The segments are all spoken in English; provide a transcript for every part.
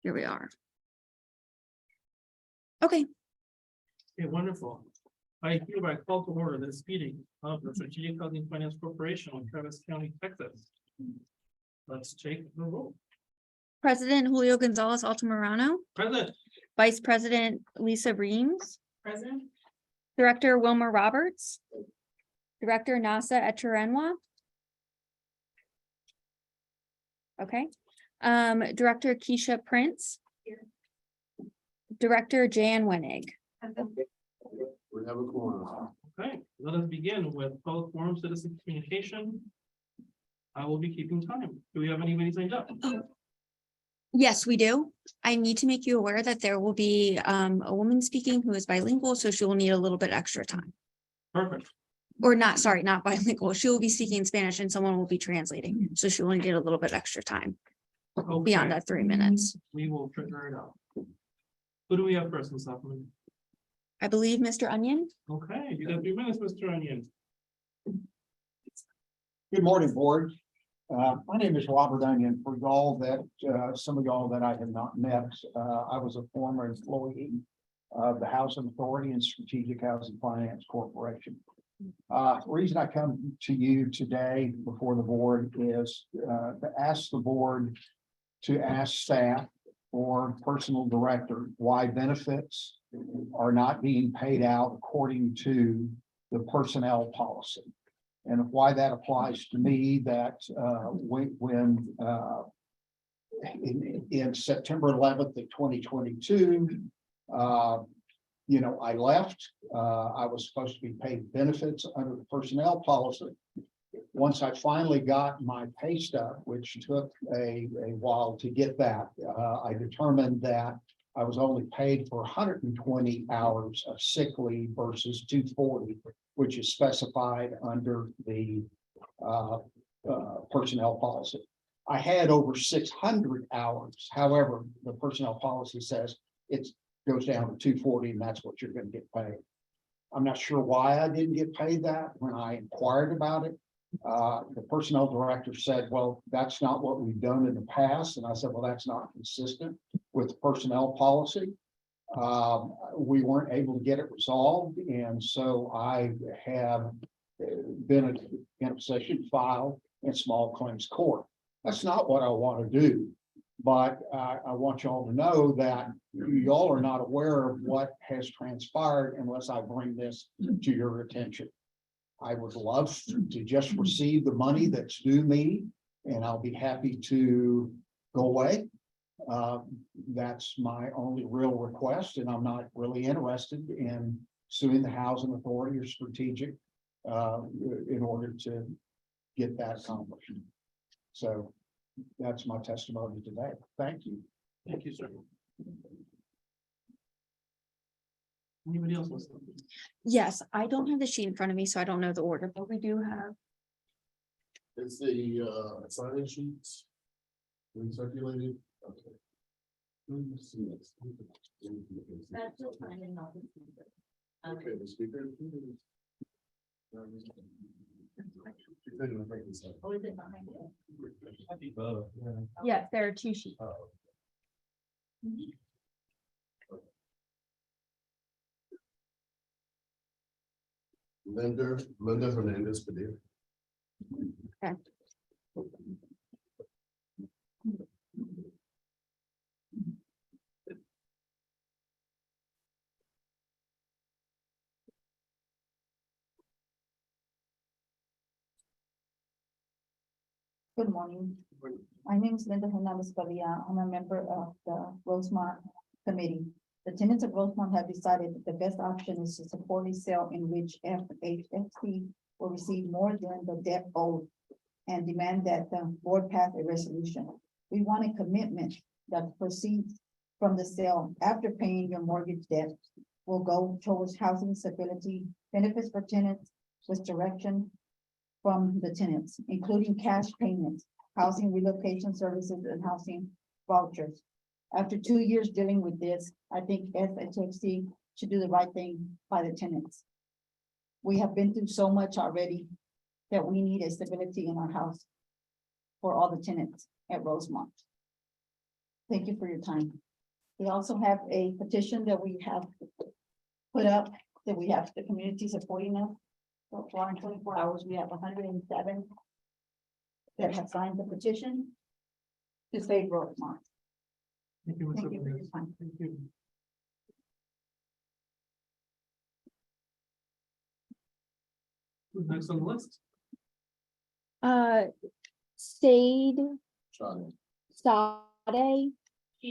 Here we are. Okay, Okay, wonderful. I hereby call to order this meeting of the Strategic Housing Finance Corporation of Travis County, Texas. Let's take the roll. President Julio Gonzalez Altamirano, Present. Vice President Lisa Reams, Present. Director Wilmer Roberts, Director Nasa Echerenwa. Okay, Director Keisha Prince. Director Jan Wenig. We have a quorum. Okay, let us begin with public forum citizen communication. I will be keeping time. Do we have anybody signed up? Yes, we do. I need to make you aware that there will be a woman speaking who is bilingual, so she will need a little bit extra time. Perfect. Or not, sorry, not bilingual. She will be speaking Spanish and someone will be translating. So she will need a little bit extra time beyond Okay, that 3 minutes. we will figure it out. Who do we have first, Ms. Hoffman? I believe Mr. Onion. Okay, you got 3 minutes, Mr. Onion. Good morning, board. My name is Robert Onion. For y'all that, some of y'all that I have not met, I was a former employee of the Housing Authority and Strategic Housing Finance Corporation. The reason I come to you today before the board is to ask the board to ask staff or personal director why benefits are not being paid out according to the personnel policy. And why that applies to me, that when in September 11th of 2022, I left. I was supposed to be paid benefits under the personnel policy. Once I finally got my pay stub, which took a while to get that, I determined that I was only paid for 120 hours of sick leave versus 240, which is specified under the personnel policy. I had over 600 hours. However, the personnel policy says it goes down to 240 and that's what you're going to get paid. I'm not sure why I didn't get paid that when I inquired about it. The personnel director said, well, that's not what we've done in the past. And I said, well, that's not consistent with personnel policy. We weren't able to get it resolved. And so I have been in a position to file in small claims court. That's not what I want to do. But I want y'all to know that y'all are not aware of what has transpired unless I bring this to your attention. I would love to just receive the money that's due me, and I'll be happy to go away. That's my only real request, and I'm not really interested in suing the Housing Authority or Strategic in order to get that accomplished. So that's my testimony today. Thank you. Thank you, sir. Anybody else? Yes, I don't have the sheet in front of me, so I don't know the order, but we do have. Is the sign-in sheets recirculated? Okay. That's just fine and not the speaker. Okay, the speaker. Or is it behind you? Yes, there are 2 sheets. Linda Hernandez Padilla. Okay. Good morning. My name is Linda Hernandez Padilla. I'm a member of the Rosemont Committee. The tenants of Rosemont have decided that the best option is to support a sale in which SHFC will receive more than the debt owed and demand that the board pass a resolution. We want a commitment that the proceeds from the sale after paying your mortgage debt will go towards housing stability, benefits for tenants with direction from the tenants, including cash payments, housing relocation services, and housing vouchers. After 2 years dealing with this, I think SHFC should do the right thing by the tenants. We have been through so much already that we need a stability in our house for all the tenants at Rosemont. Thank you for your time. We also have a petition that we have put up, that we have the community supporting us. So far in 24 hours, we have 107 that have signed the petition to save Rosemont. Thank you, Ms. Thank you for your Rodriguez. time. Thank you. Who's next on the list? Sade, Sean. Sade,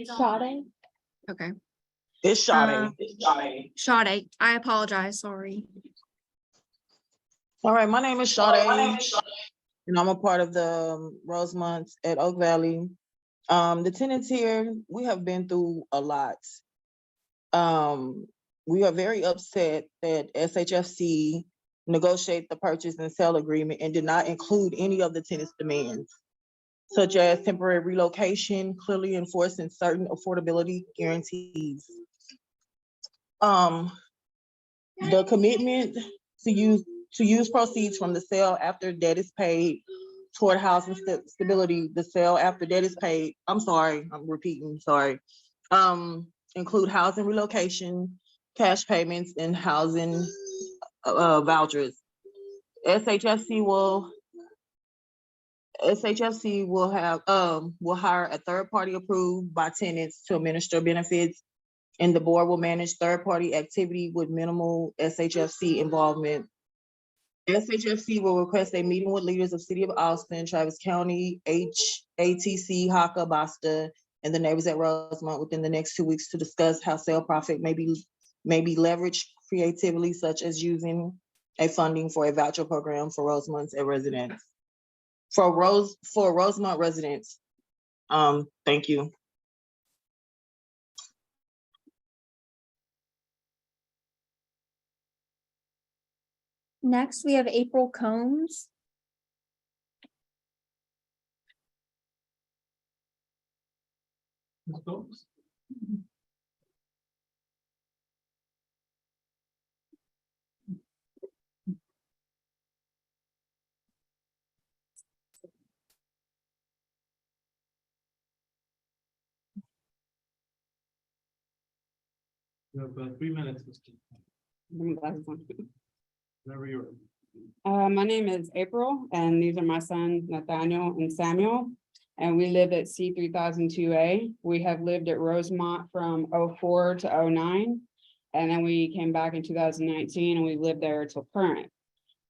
Sade. Okay. It's Sade. Sade, I apologize, sorry. All right, my name is Sade, and I'm a part of the Rosemont at Oak Valley. The tenants here, we have been through a lot. We are very upset that SHFC negotiate the purchase and sale agreement and did not include any of the tenants' demands, such as temporary relocation, clearly enforcing certain affordability guarantees. The commitment to use proceeds from the sale after debt is paid toward housing stability, the sale after debt is paid. I'm sorry, I'm repeating, sorry. Include housing relocation, cash payments, and housing vouchers. SHFC will hire a third party approved by tenants to administer benefits, and the board will manage third party activity with minimal SHFC involvement. SHFC will request a meeting with leaders of City of Austin, Travis County, HATC, HACA, BASTA, and the neighbors at Rosemont within the next 2 weeks to discuss how sale profit may be leveraged creatively, such as using a funding for a voucher program for Rosemont's residents. For Rosemont residents. Thank you. Next, we have April Combs. Ms. Stokes? You have 3 minutes, Mr. Whenever you're ready. My name is April, and these are my sons, Nathaniel and Samuel. And we live at C 3002A. We have lived at Rosemont from 04 to 09. And then we came back in 2019 and we lived there till current.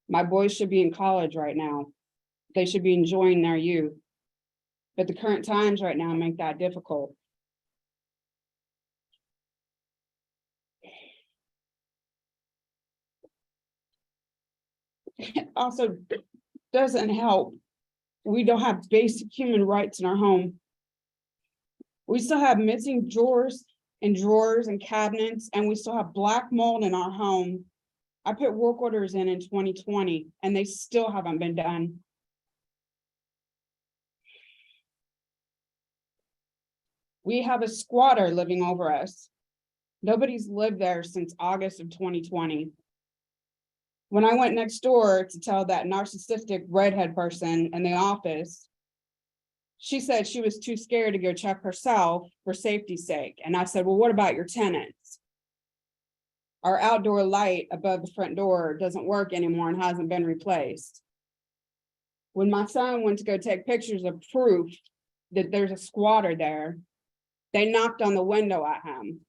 My boys should be in college right now. They should be enjoying their youth. But the current times right now make that difficult. It also doesn't help. We don't have basic human rights in our home. We still have missing drawers and cabinets, and we still have black mold in our home. I put work orders in 2020 and they still haven't been done. We have a squatter living over us. Nobody's lived there since August of 2020. When I went next door to tell that narcissistic redhead person in the office, she said she was too scared to go check herself for safety's sake. And I said, well, what about your tenants? Our outdoor light above the front door doesn't work anymore and hasn't been replaced. When my son went to go take pictures of proof that there's a squatter there, they knocked on the window at him.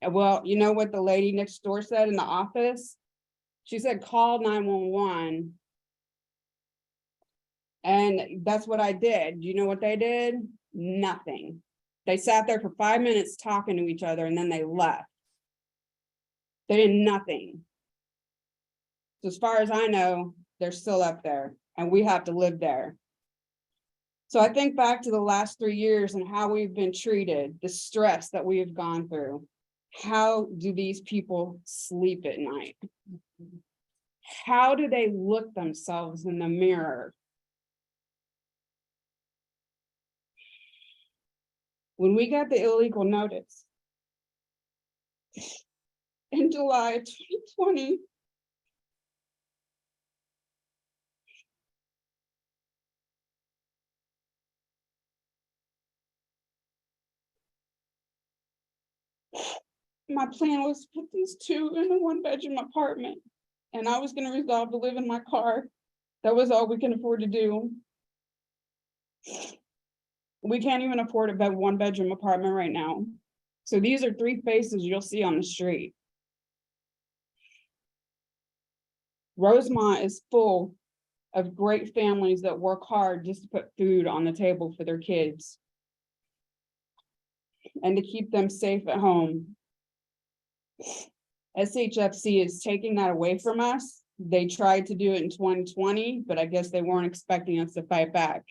And well, you know what the lady next door said in the office? She said, call 911. And that's what I did. You know what they did? Nothing. They sat there for 5 minutes talking to each other and then they left. They did nothing. So as far as I know, they're still up there and we have to live there. So I think back to the last 3 years and how we've been treated, the stress that we have gone through. How do these people sleep at night? How do they look themselves in the mirror? When we got the illegal notice in July 2020, My plan was to put these two in a one-bedroom apartment. And I was gonna resolve to live in my car. That was all we can afford to do. We can't even afford a one-bedroom apartment right now. So these are three faces you'll see on the street. Rosemont is full of great families that work hard just to put food on the table for their kids and to keep them safe at home. SHFC is taking that away from us. They tried to do it in 2020, but I guess they weren't expecting us to fight back.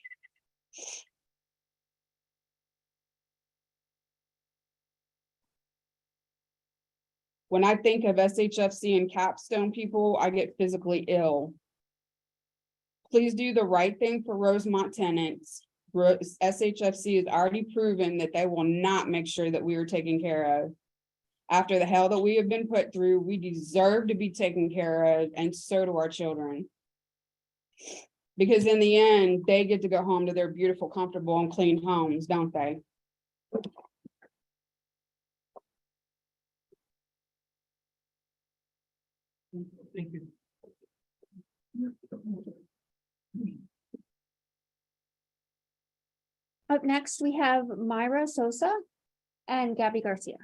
When I think of SHFC and Capstone people, I get physically ill. Please do the right thing for Rosemont tenants. SHFC has already proven that they will not make sure that we are taken care of. After the hell that we have been put through, we deserve to be taken care of, and so do our children. Because in the end, they get to go home to their beautiful, comfortable, and clean homes, don't they? Thank you. Up next, we have Myra Sosa and Gabby Garcia.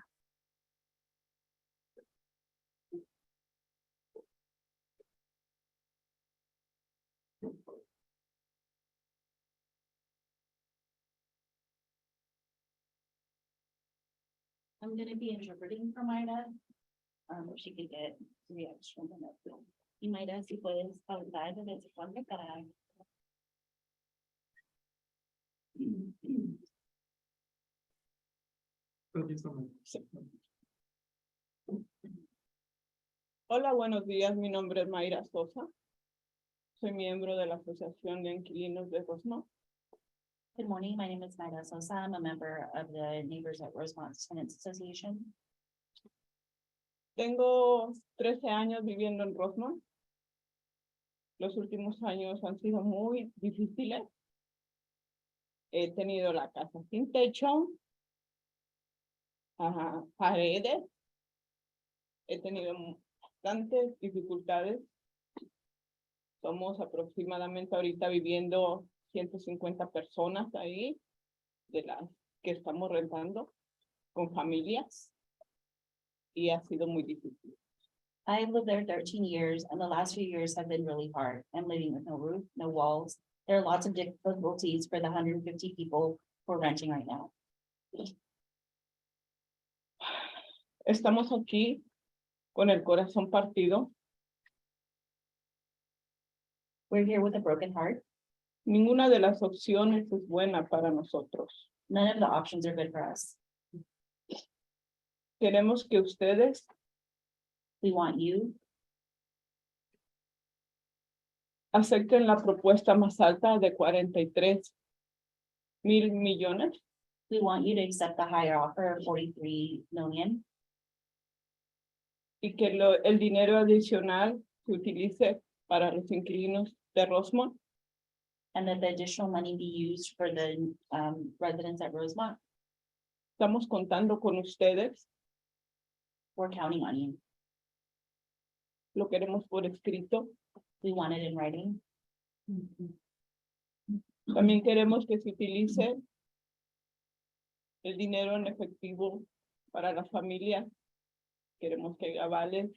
I'm gonna be interpreting for Mayra. If she could get the extra minute. Y Mayra, si puedes hablar desde cuando para. Thank you so much. Hola, buenos días. Mi nombre es Mayra Sosa. Soy miembro de la Asociación de Inquilinos de Rosemont. Good morning, my name is Mayra Sosa. I'm a member of the Neighbors at Rosemont Tenants Association. Tengo 13 años viviendo en Rosemont. Los últimos años han sido muy difíciles. He tenido la casa sin techo, paredes. He tenido bastantes dificultades. Somos aproximadamente ahorita viviendo 150 personas ahí, de las que estamos rentando, con familias. Y ha sido muy difícil. I've lived there 13 years and the last few years have been really hard. I'm living with no roof, no walls. There are lots of difficulties for the 150 people who are renting right now. Estamos aquí con el corazón partido. We're here with a broken heart. Ninguna de las opciones es buena para nosotros. None of the options are good for us. Queremos que ustedes We want you acepten la propuesta más alta de 43 mil millones We want you to accept the higher offer of 43 million y que el dinero adicional se utilice para los inquilinos de Rosemont. and that the additional money be used for the residents at Rosemont. Estamos contando con ustedes. We're counting on you. Lo queremos por escrito. We want it in writing. También queremos que se utilice el dinero en efectivo para la familia. Queremos que haya vales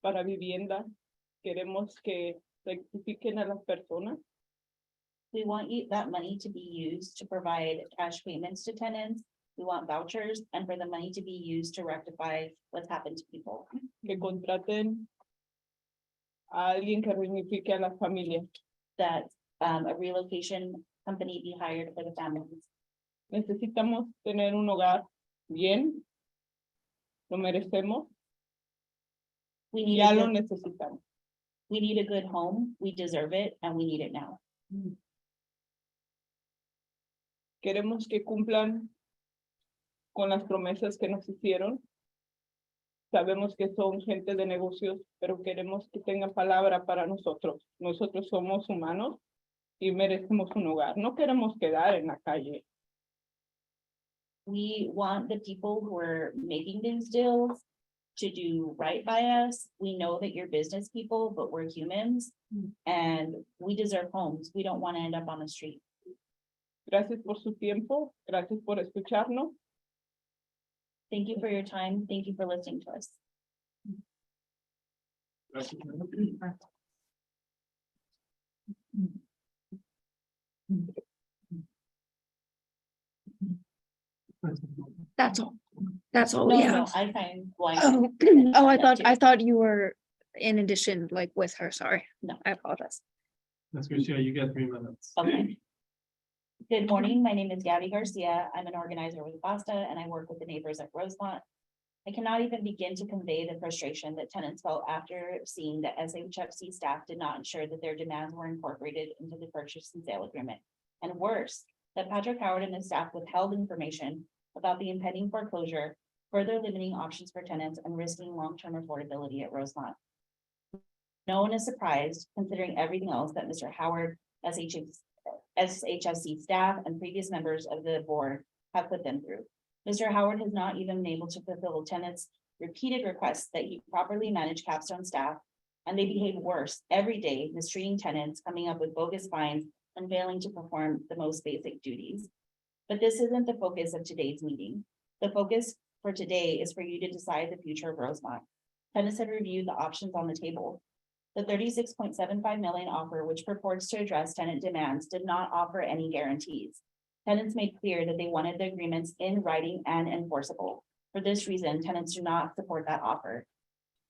para vivienda. Queremos que rectifiquen a las personas. We want that money to be used to provide cash payments to tenants. We want vouchers and for the money to be used to rectify what's happened to people. Que contraten a alguien que reunifique a las familias. That a relocation company be hired for the families. Necesitamos tener un hogar bien. Lo merecemos. We need, Ya a lo good, necesitamos. we need a good home. We deserve it and we need it now. Queremos que cumplan con las promesas que nos hicieron. Sabemos que son gente de negocios, pero queremos que tengan palabra para nosotros. Nosotros somos humanos y merecemos un hogar. No queremos quedar en la calle. We want the people who are making these deals to do right by us. We know that you're business people, but we're humans. And we deserve homes. We don't want to end up on the street. Gracias por su tiempo, gracias por escucharnos. Thank you for your time. Thank you for listening to us. That's all. That's all No, we no, have. I find blind. Oh, oh, I thought you were in addition, like with her. Sorry. No. I apologize. Ms. Garcia, you got 3 minutes. Okay. Good morning. My name is Gabby Garcia. I'm an organizer with Basta and I work with the neighbors at Rosemont. I cannot even begin to convey the frustration that tenants felt after seeing that SHFC staff did not ensure that their demands were incorporated into the purchase and sale agreement. And worse, that Patrick Howard and his staff withheld information about the impending foreclosure, further limiting options for tenants and risking long-term affordability at Rosemont. No one is surprised, considering everything else that Mr. Howard, SHFC staff, and previous members of the board have put them through. Mr. Howard has not even been able to fulfill tenants' repeated requests that he properly manage Capstone staff, and they behave worse every day, mistreating tenants, coming up with bogus fines, and failing to perform the most basic duties. But this isn't the focus of today's meeting. The focus for today is for you to decide the future of Rosemont. Tenants have reviewed the options on the table. The 36.75 million offer, which purports to address tenant demands, did not offer any guarantees. Tenants made clear that they wanted the agreements in writing and enforceable. For this reason, tenants do not support that offer.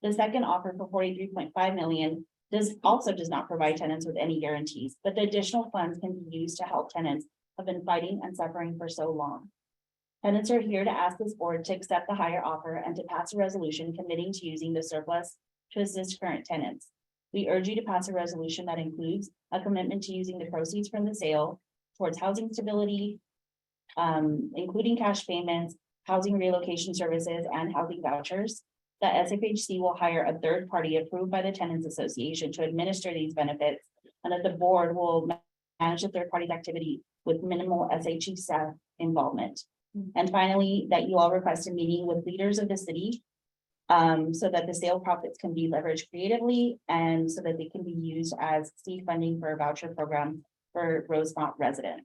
The second offer for 43.5 million does not provide tenants with any guarantees, but the additional funds can be used to help tenants who have been fighting and suffering for so long. Tenants are here to ask this board to accept the higher offer and to pass a resolution committing to using the surplus to assist current tenants. We urge you to pass a resolution that includes a commitment to using the proceeds from the sale towards housing stability, including cash payments, housing relocation services, and housing vouchers. The SFHC will hire a third party approved by the Tenants Association to administer these benefits, and that the board will manage the third party's activity with minimal SHE staff involvement. And finally, that you all request a meeting with leaders of the city so that the sale profits can be leveraged creatively and so that they can be used as seed funding for a voucher program for Rosemont residents.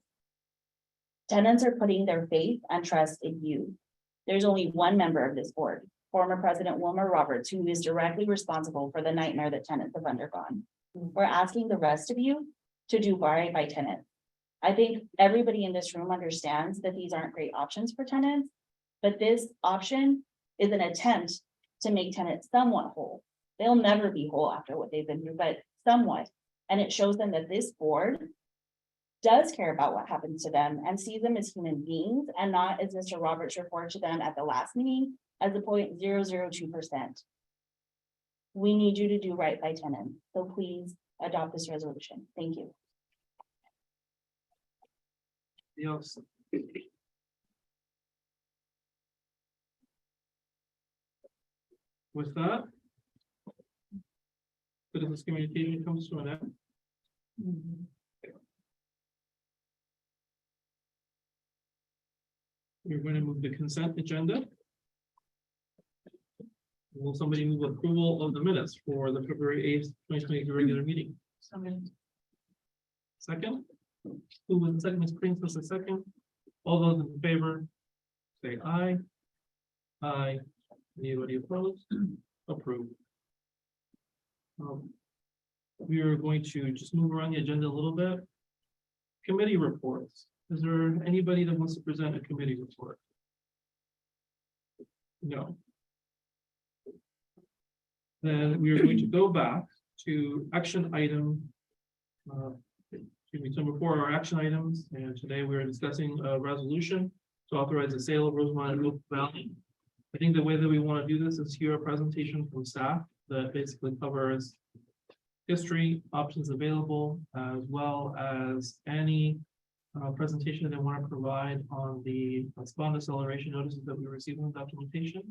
Tenants are putting their faith and trust in you. There's only one member of this board, former President Wilmer Roberts, who is directly responsible for the nightmare that tenants have undergone. We're asking the rest of you to do right by tenants. I think everybody in this room understands that these aren't great options for tenants, but this option is an attempt to make tenants somewhat whole. They'll never be whole after what they've been through, but somewhat. And it shows them that this board does care about what happens to them and sees them as human beings and not as Mr. Roberts reported to them at the last meeting as a 0.002%. We need you to do right by tenants. So please adopt this resolution. Thank you. Yes. With that, citizens communication comes to an end. We're going to move the consent agenda. Will somebody move approval of the minutes for the February 8th, 2023 regular meeting? Second? Who was the second? Ms. Prince was the second. All those in favor, say aye. Aye. Anybody opposed? Approved. We are going to just move around the agenda a little bit. Committee reports. Is there anybody that wants to present a committee report? No. Then we are going to go back to action item. Excuse me, number 4 are action items, and today we are discussing a resolution to authorize the sale of Rosemont and Oak Valley. I think the way that we want to do this is hear a presentation from staff that basically covers history, options available, as well as any presentation that they want to provide on the bond acceleration notices that we received in documentation.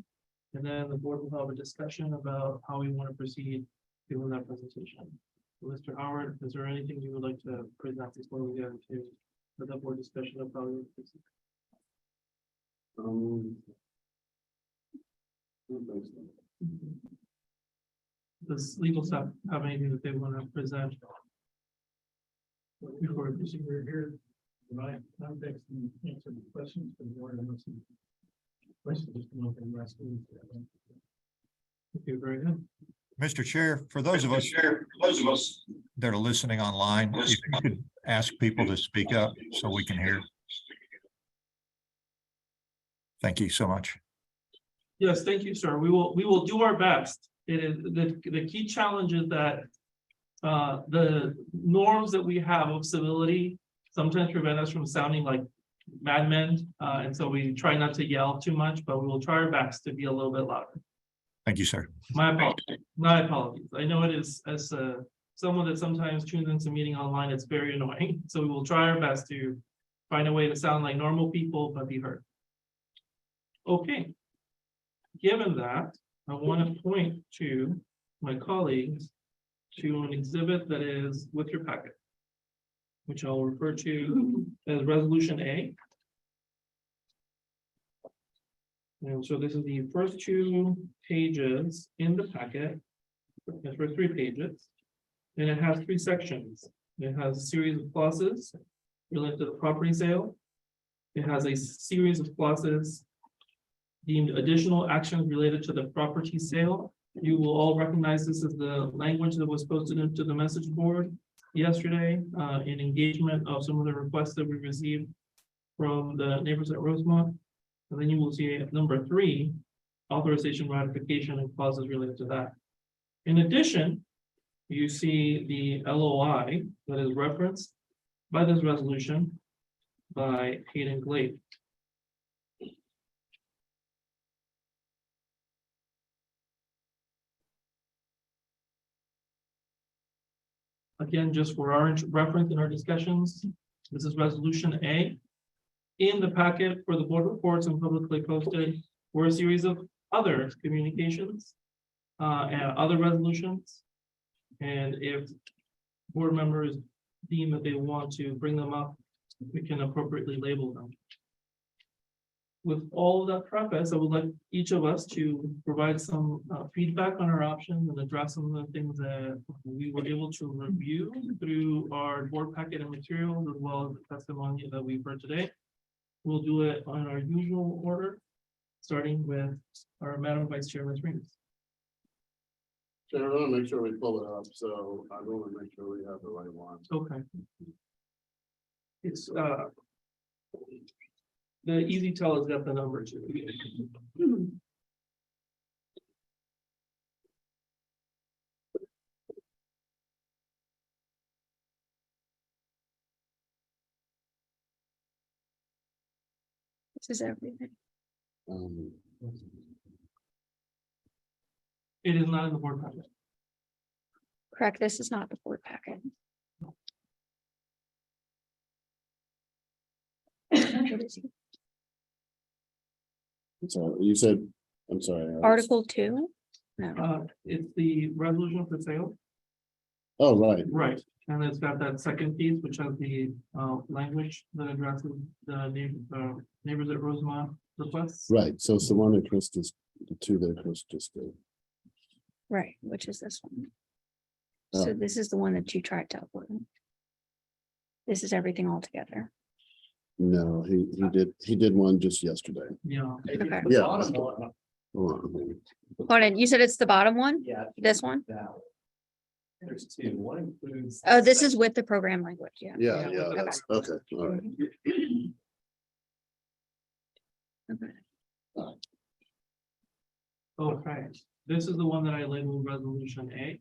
And then the board will have a discussion about how we want to proceed given that presentation. So, Mr. Howard, is there anything you would like to present before we get into the board discussion of how we proceed? who thinks that? Does legal staff have anything that they want to present? Before we're here tonight, I'm next to answer the questions for the board. I don't see questions come up in the rest of the. Okay, very good. Mr. Chair, for those of us that are listening online, if you could ask people to speak up so we can hear. Thank you so much. Yes, thank you, sir. We will do our best. It is the key challenge is that the norms that we have of civility sometimes prevent us from sounding like madmen. And so we try not to yell too much, but we will try our best to be a little bit louder. Thank you, sir. My apologies. My apologies. I know it is as someone that sometimes tunes into meeting online, it's very annoying. So we will try our best to find a way to sound like normal people, but be heard. Okay. Given that, I want to point to my colleagues to an exhibit that is with your packet, which I'll refer to as Resolution A. And so this is the first 2 pages in the packet, the first 3 pages, and it has 3 sections. It has a series of clauses related to the property sale. It has a series of clauses deemed additional actions related to the property sale. You will all recognize this as the language that was posted into the message board yesterday in engagement of some of the requests that we received from the neighbors at Rosemont. And then you will see number 3, authorization, ratification, and clauses related to that. In addition, you see the LOI that is referenced by this resolution by Hayden Glade. Again, just for our reference in our discussions, this is Resolution A. In the packet for the board reports and publicly posted were a series of other communications and other resolutions. And if board members deem that they want to bring them up, we can appropriately label them. With all of that preface, I would like each of us to provide some feedback on our options and address some of the things that we were able to review through our board packet and materials, as well as the testimony that we've heard today. We'll do it on our usual order, starting with our Madam Vice Chair, Ms. Reeves. Chair, I want to make sure we pull it up, so I want to make sure we have the right one. Okay. It's the easy tell has got the number too. This is everything. It is not in the board packet. Correct. This is not the board packet. What is it? So you said, I'm sorry. Article 2? No. It's the resolution for sale, Oh, right. right? And it's got that second piece, which has the language that addresses the neighbors at Rosemont requests. Right. So it's the one that Chris just, the 2 that Chris just did. Right, which is this one. Oh. So this is the one that you tried to upload. This is everything all together. No, he did one just yesterday. Yeah. Okay. Yeah. Hold on. Hold on, you said it's the bottom one? Yeah. This one? There's 2. One includes. Oh, this is with the program language, yeah. Yeah, yeah, that's, okay, all right. Okay. Okay, this is the one that I labeled Resolution A.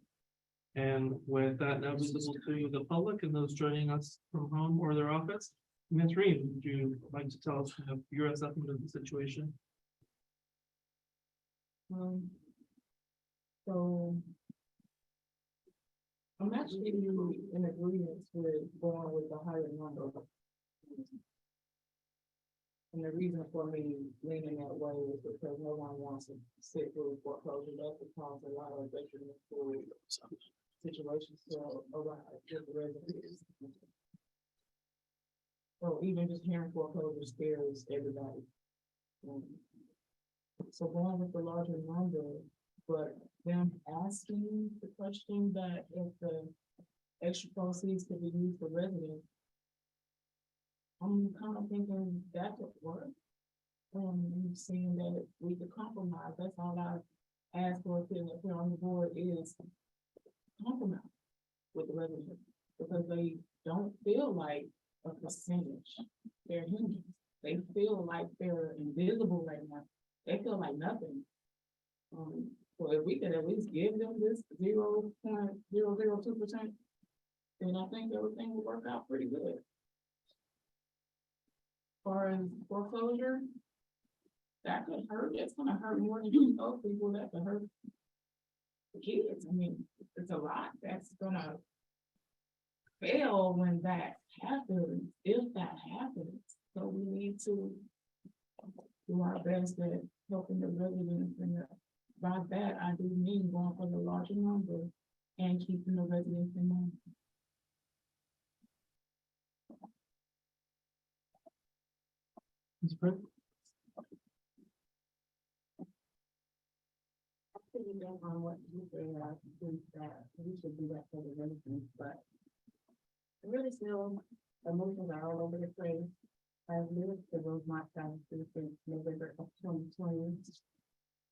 And with that now visible to the public and those joining us from home or their office, Ms. Reed, would you like to tell us your assessment of the situation? So. I'm actually in agreement with going with the higher number. And the reason for me leaning that way is because no one wants to sit through foreclosure. That could cause a lot of detrimental situations to arise with the residents. So even just hearing foreclosure scares everybody. So going with the larger number, but them asking the question that if the extra proceeds could be used for residents. I'm kind of thinking that could work. And seeing that we could compromise, that's all I ask for here on the board is compromise with the residents, because they don't feel like a percentage. They're human. They feel like they're invisible right now. They feel like nothing. So if we could at least give them this 0.002%, then I think everything will work out pretty good. As far as foreclosure, that could hurt. It's gonna hurt more than just those people. That could hurt the kids. I mean, it's a lot that's gonna fail when that happens, if that happens. So we need to do our best at helping the residents, and by that, I do mean going for the larger number and keeping the residents in mind. Ms. Britt? On what you say, I think that we should do that for the residents, but I really feel emotions are all over the place. I've lived the Rosemont County since November of 2020.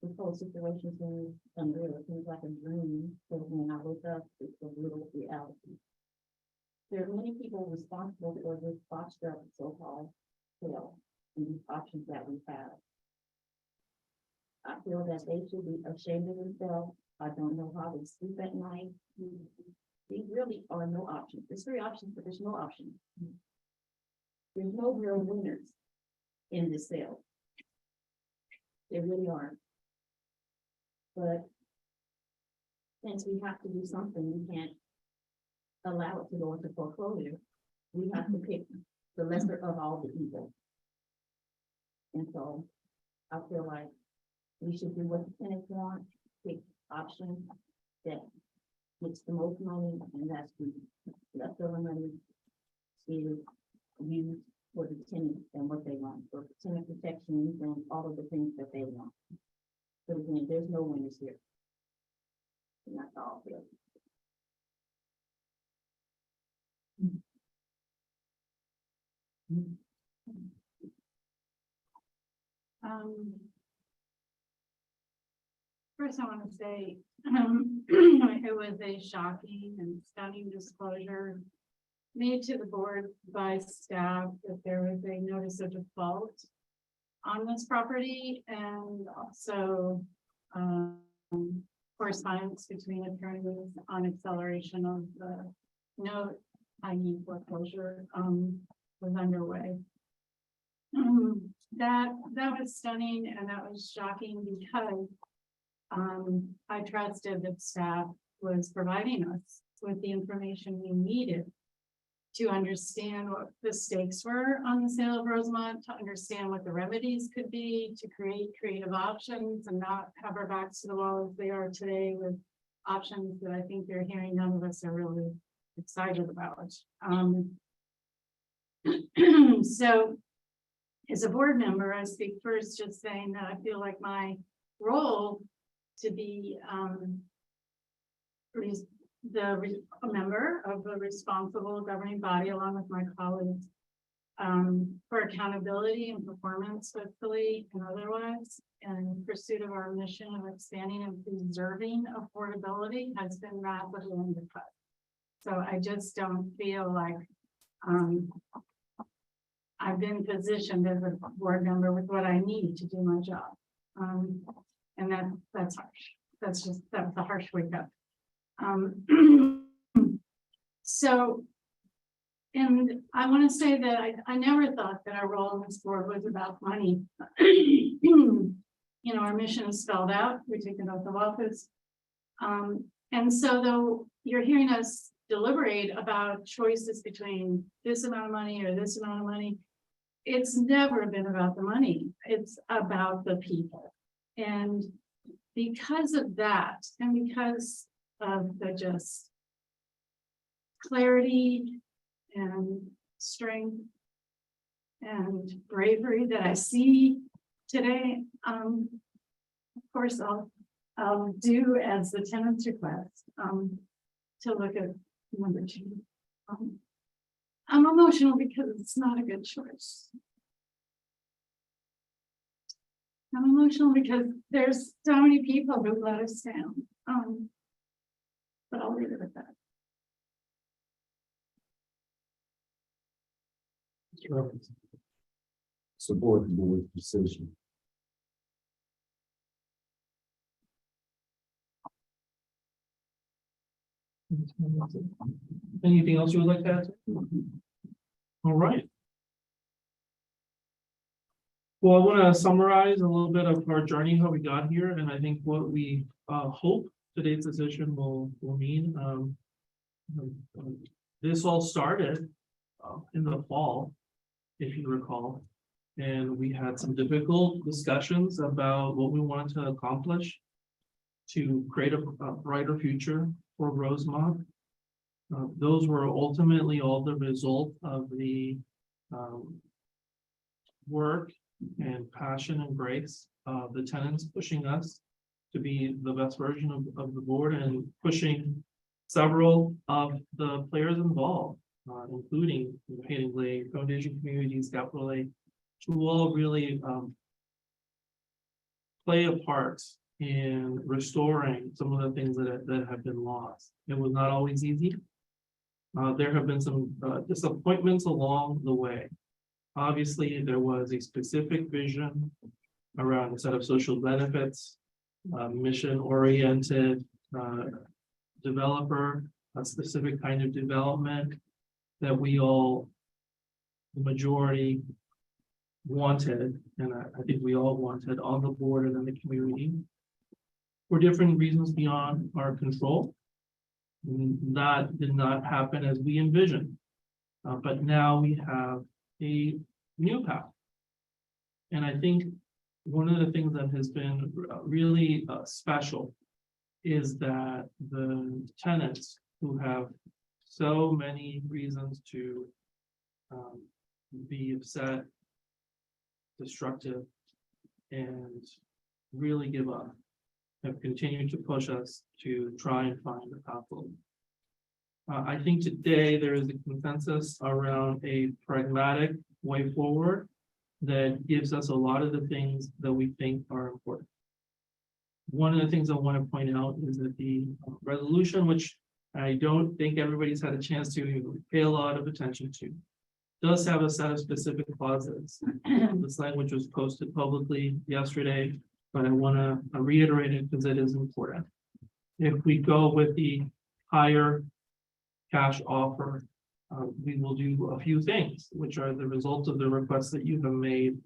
This whole situation seems unreal. It seems like a dream. So when I wake up, it's a real reality. There are many people responsible for this botched up so-called sale and these options that we have. I feel that they should be ashamed of themselves. I don't know how they sleep at night. These really are no options. There's 3 options, but there's no option. There's no real winners in this sale. There really aren't. But since we have to do something, we can't allow it to go into foreclosure. We have to pick the lesser of all the evil. And so I feel like we should do what the tenants want, pick options that gets the most money, and that's the leftover money is used for the tenants and what they want, for tenant protections and all of the things that they want. But again, there's no winners here. And that's all here. First, I want to say, it was a shocking and stunning disclosure made to the board by staff that there was a notice of default on this property, and also correspondence between attorneys on acceleration of the note, i.e. foreclosure, was underway. That was stunning, and that was shocking because I trusted that staff was providing us with the information we needed to understand what the stakes were on the sale of Rosemont, to understand what the remedies could be, to create creative options and not have our backs to the wall as they are today with options that I think they're hearing none of us are really excited about. So as a board member, I speak first just saying that I feel like my role to be a member of a responsible governing body along with my colleagues for accountability and performance fiscally and otherwise in pursuit of our mission of expanding and preserving affordability has been rapidly undercut. So I just don't feel like I've been positioned as a board member with what I need to do my job. And that's harsh. That's a harsh wake up. So, and I want to say that I never thought that our role in this board was about money. You know, our mission is spelled out. We take an oath of office. And so though you're hearing us deliberate about choices between this amount of money or this amount of money, it's never been about the money. It's about the people. And because of that, and because of the just clarity and strength and bravery that I see today, of course, I'll do as the tenant's request, to look at number 2. I'm emotional because it's not a good choice. I'm emotional because there's so many people who let us down. But I'll leave it at that. Support the board's decision. Anything else you would like to add? All right. Well, I want to summarize a little bit of our journey, how we got here, and I think what we hope today's decision will mean. This all started in the fall, if you recall, and we had some difficult discussions about what we wanted to accomplish to create a brighter future for Rosemont. Those were ultimately all the result of the work and passion and grace of the tenants pushing us to be the best version of the board and pushing several of the players involved, including Hayden Lake, Foundation Communities, Capital A, to all really play a part in restoring some of the things that have been lost. It was not always easy. There have been some disappointments along the way. Obviously, there was a specific vision around a set of social benefits, mission-oriented developer, a specific kind of development that we all, the majority, wanted, and I think we all wanted on the board and in the community, for different reasons beyond our control. That did not happen as we envisioned, but now we have a new path. And I think one of the things that has been really special is that the tenants who have so many reasons to be upset, destructive, and really give up, have continued to push us to try and find a path forward. I think today there is a consensus around a pragmatic way forward that gives us a lot of the things that we think are important. One of the things I want to point out is that the resolution, which I don't think everybody's had a chance to pay a lot of attention to, does have a set of specific clauses. This language was posted publicly yesterday, but I want to reiterate it because it is important. If we go with the higher cash offer, we will do a few things, which are the result of the requests that you have made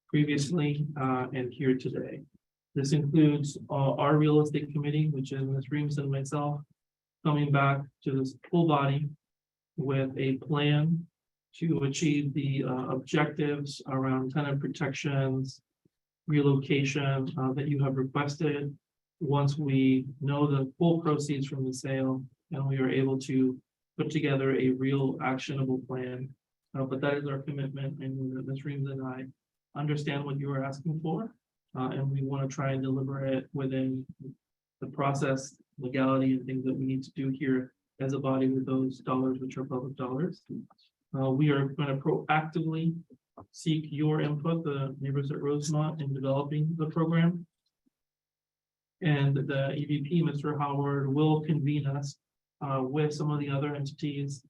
previously and here today. This includes our real estate committee, which is Ms. Reams and myself, coming back to this full body with a plan to achieve the objectives around tenant protections, relocation that you have requested. Once we know the full proceeds from the sale and we are able to put together a real actionable plan. But that is our commitment, and Ms. Reams and I understand what you are asking for. And we want to try and deliver it within the process, legality, and things that we need to do here as a body with those dollars, which are public dollars. We are going to proactively seek your input, the neighbors at Rosemont, in developing the program. And the EVP, Mr. Howard, will convene us with some of the other entities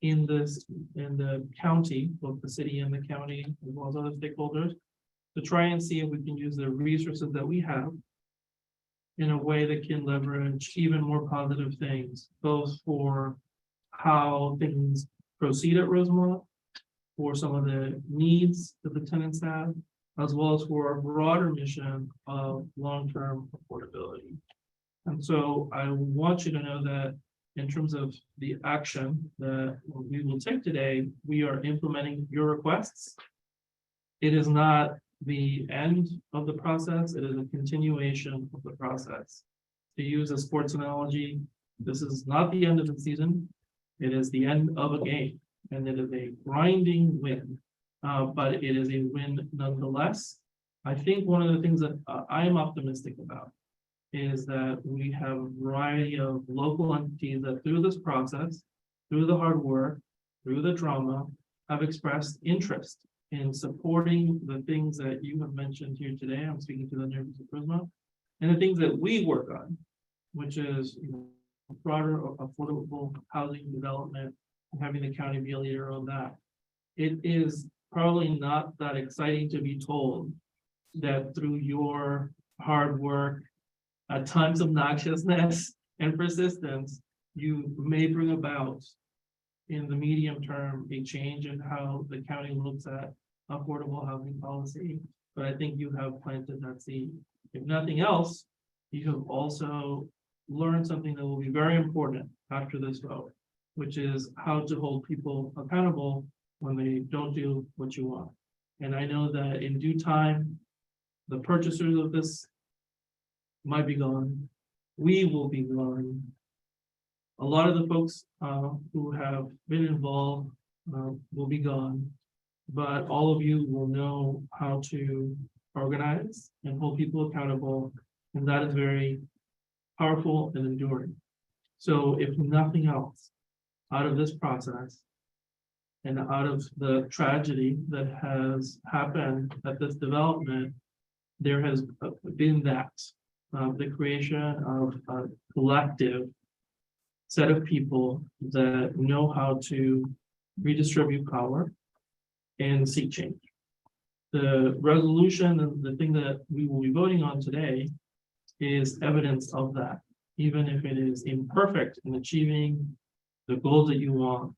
in the county, both the city and the county, as well as other stakeholders, to try and see if we can use the resources that we have in a way that can leverage even more positive things, both for how things proceed at Rosemont, for some of the needs that the tenants have, as well as for a broader mission of long-term affordability. And so I want you to know that in terms of the action that we will take today, we are implementing your requests. It is not the end of the process, it is a continuation of the process. To use a sports analogy, this is not the end of the season, it is the end of a game, and it is a grinding win, but it is a win nonetheless. I think one of the things that I am optimistic about is that we have a variety of local entities that through this process, through the hard work, through the drama, have expressed interest in supporting the things that you have mentioned here today. I'm speaking to the neighbors of Prisma, and the things that we work on, which is, you know, broader affordable housing development, and having the county be a leader on that. It is probably not that exciting to be told that through your hard work, at times obnoxiousness and persistence, you may bring about in the medium term a change in how the county looks at affordable housing policy. But I think you have planted that seed. If nothing else, you have also learned something that will be very important after this vote, which is how to hold people accountable when they don't do what you want. And I know that in due time, the purchasers of this might be gone. We will be gone. A lot of the folks who have been involved will be gone, but all of you will know how to organize and hold people accountable, and that is very powerful and enduring. So if nothing else, out of this process and out of the tragedy that has happened at this development, there has been that, the creation of a collective set of people that know how to redistribute power and seek change. The resolution and the thing that we will be voting on today is evidence of that, even if it is imperfect in achieving the goals that you want,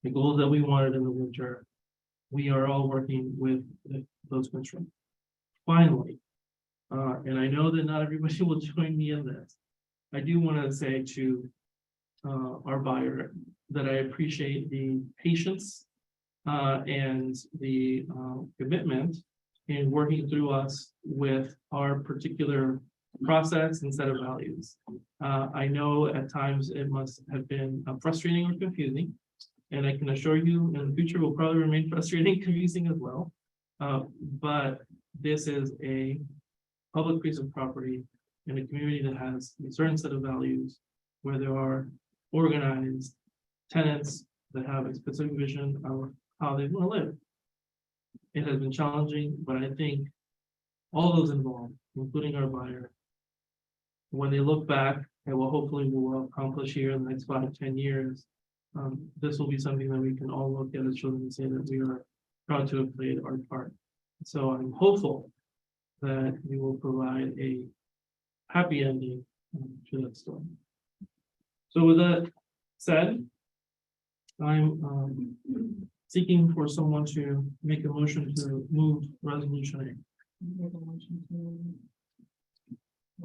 the goals that we wanted in the winter. We are all working with those constraints. Finally, and I know that not everybody will join me in this, I do want to say to our buyer that I appreciate the patience and the commitment in working through us with our particular process and set of values. I know at times it must have been frustrating or confusing, and I can assure you in the future will probably remain frustrating, confusing as well. But this is a public piece of property in a community that has a certain set of values where there are organized tenants that have a specific vision of how they want to live. It has been challenging, but I think all those involved, including our buyer, when they look back at what hopefully we will accomplish here in the next 5-10 years, this will be something that we can all look at as children and say that we are proud to have played our part. So I'm hopeful that we will provide a happy ending to that story. So with that said, I'm seeking for someone to make a motion to move resolution A.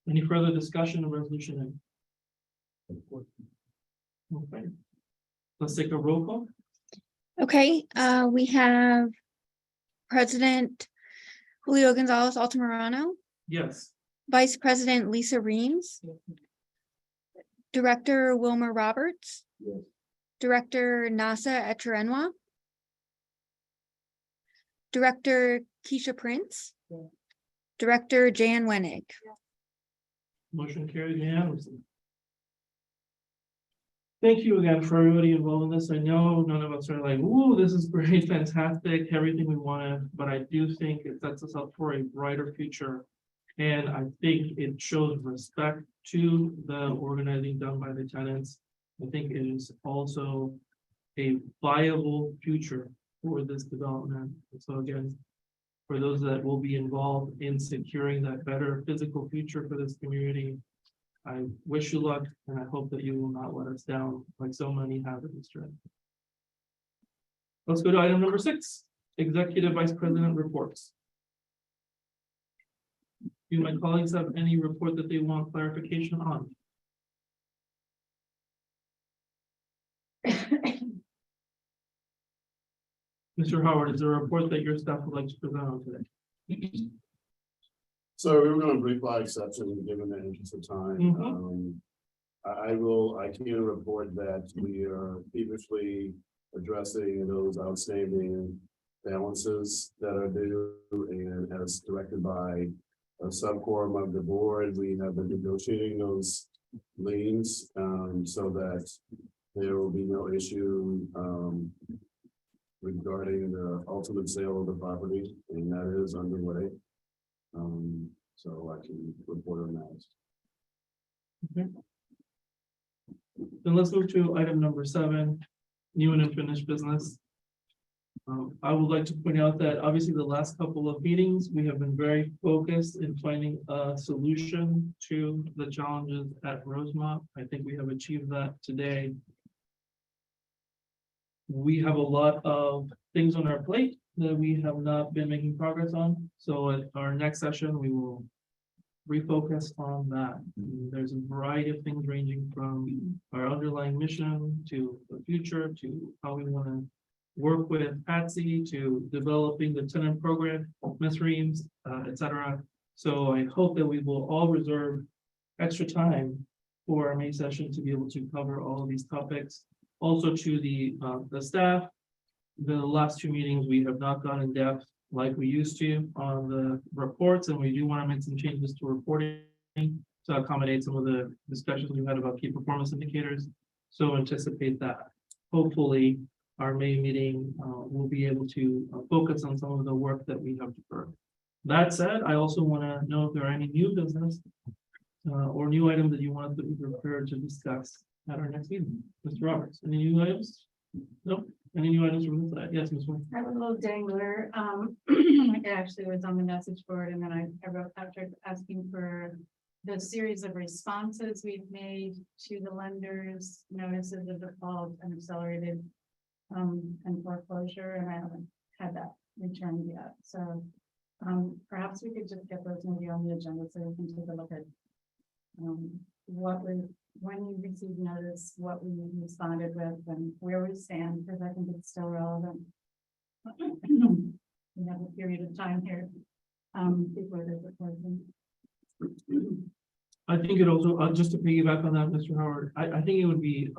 Any further discussion of resolution A? Okay. Let's take a roll call. Okay, we have President Julio Gonzalez Altamirano, Yes. Vice President Lisa Reams, Director Wilmer Roberts, Yes. Director Nasa Echerenwa, Director Keisha Prince, Director Jan Wenig. Motion carried unanimously. Thank you again for everybody involved in this. I know none of us are like, ooh, this is great, fantastic, everything we wanted, but I do think it sets us up for a brighter future. And I think it shows respect to the organizing done by the tenants. I think it is also a viable future for this development. So again, for those that will be involved in securing that better physical future for this community, I wish you luck, and I hope that you will not let us down like so many have in this journey. Let's go to item number 6, Executive Vice President reports. Do my colleagues have any report that they want clarification on? Mr. Howard, is there a report that your staff would like to present on today? So we were gonna brief by exception, given the interest of time. Mhm. I can report that we are feverishly addressing those outstanding balances that are due, and as directed by a subquorum of the board, we have been negotiating those liens, so that there will be no issue, regarding the ultimate sale of the property, and that is underway. So I can report on that. Then let's move to item number 7, new and unfinished business. I would like to point out that obviously the last couple of meetings, we have been very focused in finding a solution to the challenges at Rosemont. I think we have achieved that today. We have a lot of things on our plate that we have not been making progress on. So at our next session, we will refocus on that. There's a variety of things ranging from our underlying mission to the future, to how we want to work with Patsy, to developing the tenant program, Ms. Reams, et cetera. So I hope that we will all reserve extra time for our May session to be able to cover all of these topics. Also to the staff, the last 2 meetings, we have not gone in depth like we used to on the reports, and we do want to make some changes to reporting to accommodate some of the discussions we've had about key performance indicators. So anticipate that. Hopefully, our May meeting will be able to focus on some of the work that we have deferred. That said, I also want to know if there are any new business or new items that you want us to be prepared to discuss at our next meeting. Mr. Roberts, any new items? Nope. Any new items from this side? Yes, Ms. Wong. I have a little dangler. It actually was on the message board, and then I wrote Patrick asking for the series of responses we've made to the lenders, notices of default and accelerated and foreclosure, and I haven't had that returned yet. So perhaps we could just get those maybe on the agenda so we can take a look at when you receive notice, what we responded with and where we stand, because I think it's still relevant. We have a period of time here before there's a closing. I think it also, just to piggyback on that, Mr. Howard, I think it would be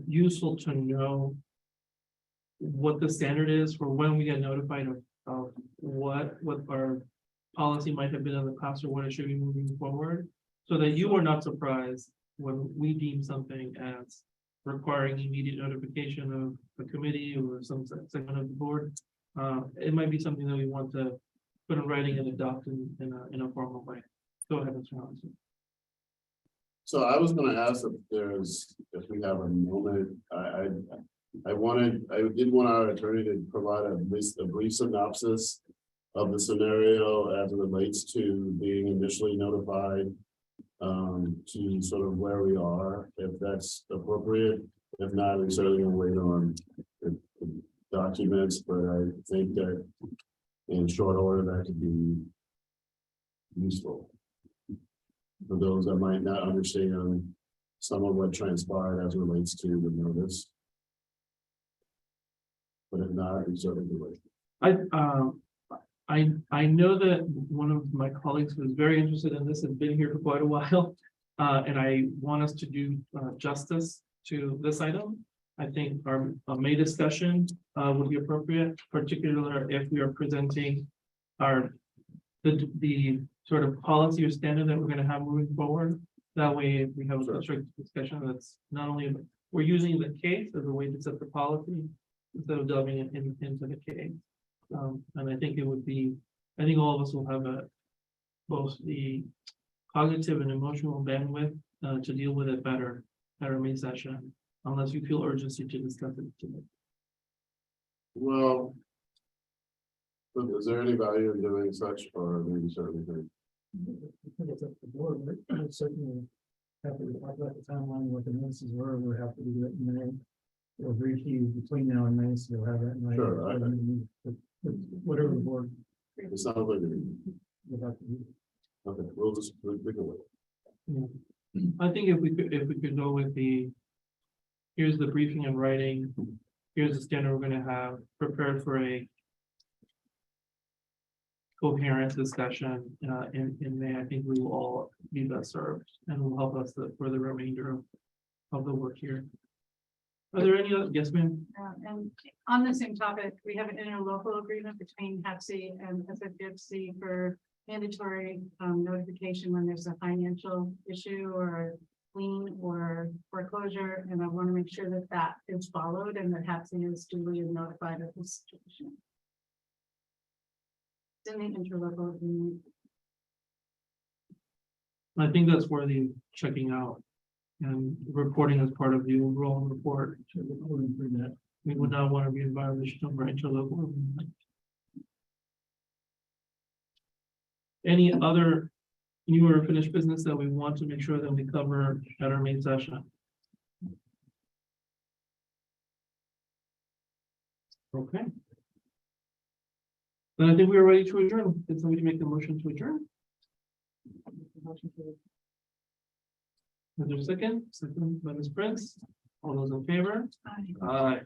useful to know what the standard is for when we get notified of what our policy might have been in the past or what it should be moving forward, so that you are not surprised when we deem something as requiring immediate notification of a committee or some segment of the board. It might be something that we want to put in writing and adopt in a formal way. Go ahead, Mr. Howard. So I was gonna ask if we have a moment, I did want our attorney to provide at least a brief synopsis of the scenario as it relates to being initially notified, to sort of where we are, if that's appropriate. If not, we certainly gonna wait on the documents, but I think that in short order, that could be useful for those that might not understand some of what transpired as it relates to the notice. But if not, we certainly do it. I know that one of my colleagues who is very interested in this has been here for quite a while, and I want us to do justice to this item. I think our May discussion would be appropriate, particularly if we are presenting the sort of policy or standard that we're going to have moving forward. That way, we have a strict discussion that's not only we're using the case as a way to set the policy instead of delving into the case. And I think I think all of us will have both the cognitive and emotional bandwidth to deal with it better at our May session, unless you feel urgency to discuss it today. Well, but is there any value in doing such, or maybe certainly think? It's up to the board, but I certainly have to talk about the timeline, what the notices were, we're happy to do it in May. We'll brief you between now and May, so you'll have that. Sure, Whatever the board. It sounds like it. would have to do. Okay, we'll just, we can wait. Yeah. I think if we could go with here's the briefing and writing, here's the standard we're gonna have prepared for a coherent discussion in May. I think we will all be best served and will help us for the remainder of the work here. Are there any other, yes, ma'am? And on the same topic, we have an interlocal agreement between HAPC and SHFC for mandatory notification when there's a financial issue or lien or foreclosure, and I want to make sure that that is followed and that HAPC is duly notified of the situation. It's in the interlocal agreement. I think that's worthy of checking out and reporting as part of the overall report. We would not want to be in violation of our interlocal agreement. Any other new or finished business that we want to make sure that we cover at our main session? Okay. Then I think we are ready to adjourn. Did somebody make the motion to adjourn? Is there a second? Second by Ms. Prince. All those in favor? Aye.